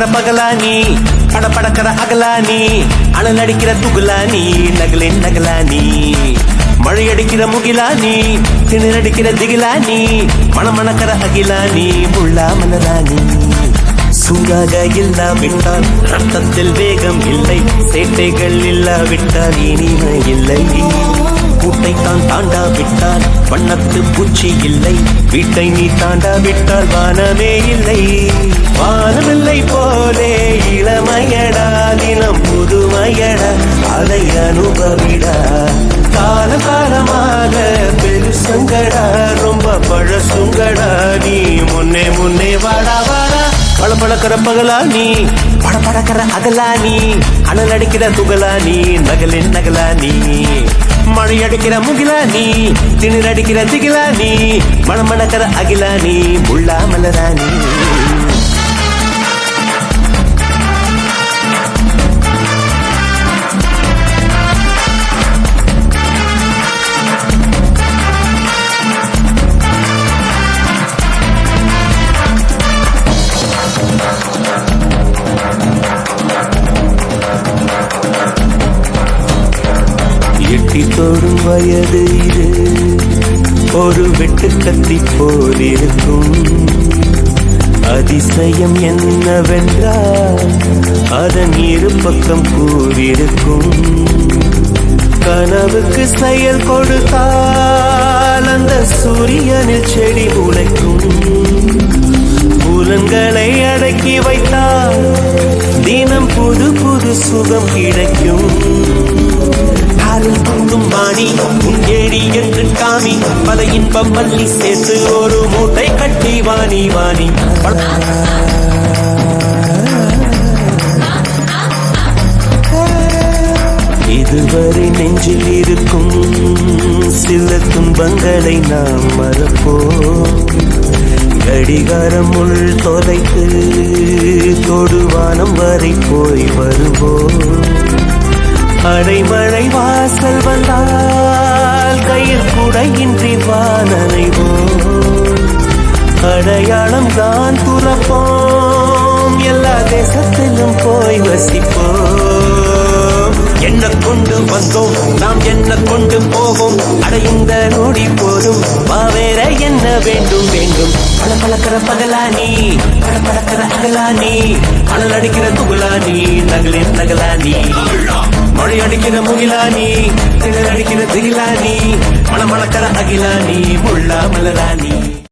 பளபளக்கிற பகலானி படபடக்கிற அகலானி அனல் அடிக்கிற துகுலானி நகலின் நகலானி மழையடிக்கிற முகிலானி திணறடிக்கிற திகிலானி மணமணக்கிற அகிலானி முள்ளா மலராணி சூடாக இல்லாவிட்டால் ரத்தத்தில் வேகம் இல்லை சேட்டைகள் இல்லாவிட்டால் இனிமை இல்லை கூட்டைத்தான் தாண்டாவிட்டால் வண்ணத்து பூச்சி இல்லை வீட்டை நீ தாண்டாவிட்டால் வானமே இல்லை வானமில்லை போலே இளமையடா தினம் புதுமையடா அதை அனுபவிடா கால காலமாக பெருசங்கடா ரொம்ப பழசுங்கடா நீ முன்னே முன்னே வாடா வாடா பளபளக்கிற பகலானி படபடக்கிற அகலானி அனல் அடிக்கிற துகலானி நகலின் நகலானி மழையடிக்கிற முகிலானி திணறடிக்கிற திகிலானி மணமணக்கிற அகிலானி முள்ளா மலராணி எட்டி தோடும் வயது இது ஒரு வெட்டுக்கத்தி போலிருக்கும் அதிசயம் என்னவென்றால் அதன் இரு பக்கம் கூறியிருக்கும் கனவுக்கு செயல் கொடுத்தால் அந்த சூரியனில் செடி முளைக்கும் புலன்களை அடக்கி வைத்தால் தினம் புது புது சுகம் கிடைக்கும் தூங்கும் வாணி ஏடி என்று காமி பல இன்பம் மல்லி சேர்த்து ஒரு மூட்டை கட்டி வாணி வாணி இதுவரை நெஞ்சில் இருக்கும் சில துன்பங்களை நாம் மறப்போம் கடிகாரம் உள் தொலைத்து தொடுவானம் வரை போய் வருவோம் அடைமழை வாசல் வந்தால் கையில் குடையின்றி வானனைவோம் அடையாளம் தான் துறப்போம் எல்லா தேசத்திலும் போய் வசிப்போம் என்ன கொண்டு வந்தோம் நாம் என்ன கொண்டு போவோம் அடைந்த நொடி போதும் வேற என்ன வேண்டும் வேண்டும் பளபளக்கிற பகலானி படபடக்கிற அகலானி அனல் அடிக்கிற துகுலானி நகலின் நகலானி மழை அடிக்கிற முகிலானி திணறடிக்கிற திகிலானி மணமணக்கிற அகிலானி முள்ளா மலராணி